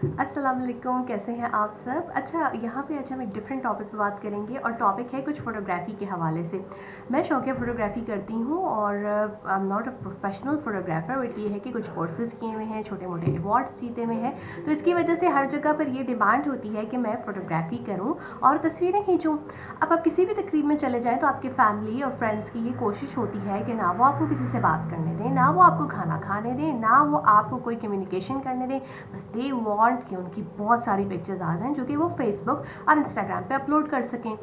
अस्सलाम वालेकुम, कैसे हैं आप सब। अच्छा, यहाँ पे आज हम एक डिफरेंट टॉपिक पे बात करेंगे और टॉपिक है कुछ फ़ोटोग्राफ़ी के हवाले से। मैं शौकिया फ़ोटोग्राफ़ी करती हूँ और I am not a professional photographer, but ये है कि कुछ कोर्सेज़ किए हुए हैं, छोटे मोटे अवार्ड्स जीते हुए हैं। तो इसकी वजह से हर जगह पर ये डिमांड होती है कि मैं फ़ोटोग्राफ़ी करूँ और तस्वीरें खींचूँ। अब आप किसी भी तकरीब में चले जाएँ तो आपके फैमिली और फ्रेंड्स की ये कोशिश होती है कि ना वो आपको किसी से बात करने दें, ना वो आपको खाना खाने दें, ना वो आपको कोई कम्युनिकेशन करने दें। बस दे वांट कि उनकी बहुत सारी पिक्चर्स आ जाएं जो कि वो फेसबुक और इंस्टाग्राम पे अपलोड कर सकें।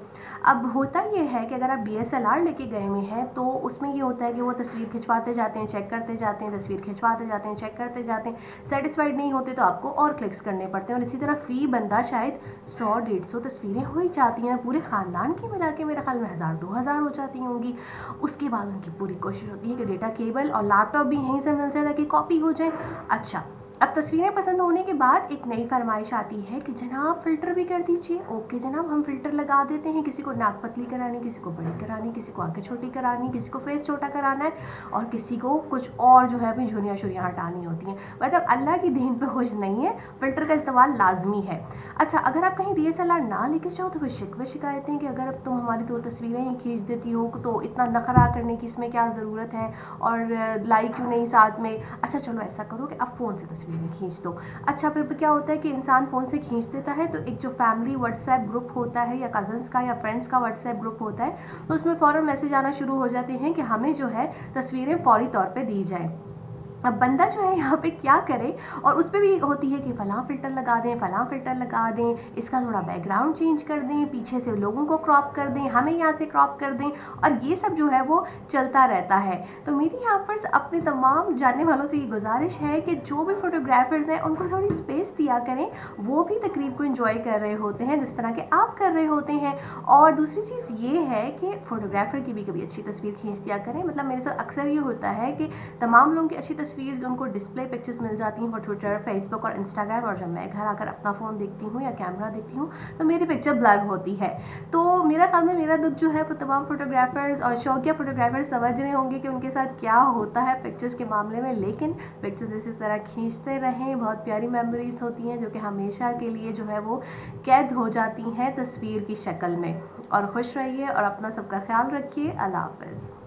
अब होता ये है कि अगर आप DSLR लेके गए हुए हैं तो उसमें ये होता है कि वो तस्वीर खिंचवाते जाते हैं, चेक करते जाते हैं, तस्वीर खिंचवाते जाते हैं, चेक करते जाते हैं। सेटिस्फाइड नहीं होते तो आपको और क्लिक्स करने पड़ते हैं और इसी तरह फ़ी बंदा शायद 100-150 तस्वीरें हो ही जाती हैं। पूरे ख़ानदान की मिला के मेरे ख्याल में 1000-2000 हो जाती होंगी। उसके बाद उनकी पूरी कोशिश होती है कि डेटा केबल और लैपटॉप भी यहीं से मिल जाए ताकि कॉपी हो जाए। अच्छा, अब तस्वीरें पसंद होने के बाद एक नई फरमाइश आती है कि जनाब फ़िल्टर भी कर दीजिए। ओके जनाब, हम फ़िल्टर लगा देते हैं। किसी को नाक पतली करानी, किसी को बड़ी करानी, किसी को आंखें छोटी करानी, किसी को फेस छोटा कराना है और किसी को कुछ और जो है अपनी झुर्रियाँ शुर्रियाँ हटानी होती हैं। मतलब अल्लाह की दीन पे खुश नहीं है, फ़िल्टर का इस्तेमाल लाजमी है। अच्छा, अगर आप कहीं DSLR ना लेके जाओ तो फिर शिकवे शिकायतें कि अगर अब तुम हमारी 2 तस्वीरें ही खींच देती हो तो इतना नखरा करने की इसमें क्या ज़रूरत है और लाइक क्यों नहीं साथ में। अच्छा चलो ऐसा करो कि आप फ़ोन से तस्वीरें खींच दो। अच्छा, फिर क्या होता है कि इंसान फ़ोन से खींच देता है तो एक जो फैमिली व्हाट्सएप ग्रुप होता है या कज़न्स का या फ्रेंड्स का व्हाट्सएप ग्रुप होता है तो उसमें फ़ौरन मैसेज आना शुरू हो जाते हैं कि हमें जो है तस्वीरें फ़ौरी तौर पे दी जाएँ। अब बंदा जो है यहाँ पे क्या करे, और उस पर भी होती है कि फ़लाँ फ़िल्टर लगा दें, फ़लाँ फ़िल्टर लगा दें, इसका थोड़ा बैकग्राउंड चेंज कर दें, पीछे से लोगों को क्रॉप कर दें, हमें यहाँ से क्रॉप कर दें, और ये सब जो है वो चलता रहता है। तो मेरी यहाँ पर अपने तमाम जानने वालों से ये गुजारिश है कि जो भी फ़ोटोग्राफ़र्स हैं उनको थोड़ी स्पेस दिया करें। वो भी तकरीब को इन्जॉय कर रहे होते हैं जिस तरह के आप कर रहे होते हैं। और दूसरी चीज़ ये है कि फ़ोटोग्राफ़र की भी कभी अच्छी तस्वीर खींच दिया करें। मतलब मेरे साथ अक्सर ये होता है कि तमाम लोगों की अच्छी तस्वीर उनको डिस्प्ले पिक्चर्स मिल जाती हैं फॉर ट्विटर, फेसबुक और इंस्टाग्राम, और जब मैं घर आकर अपना फ़ोन देखती हूँ या कैमरा देखती हूँ तो मेरी पिक्चर ब्लर होती है। तो मेरा ख्याल में मेरा दुख जो है वो तमाम फ़ोटोग्राफ़र्स और शौकिया फ़ोटोग्राफ़र्स समझ रहे होंगे कि उनके साथ क्या होता है पिक्चर्स के मामले में। लेकिन पिक्चर्स इसी तरह खींचते रहें, बहुत प्यारी मेमोरीज़ होती हैं जो कि हमेशा के लिए जो है वो कैद हो जाती हैं तस्वीर की शक्ल में। और खुश रहिए और अपना सबका ख्याल रखिए। अल्लाह हाफ़िज़।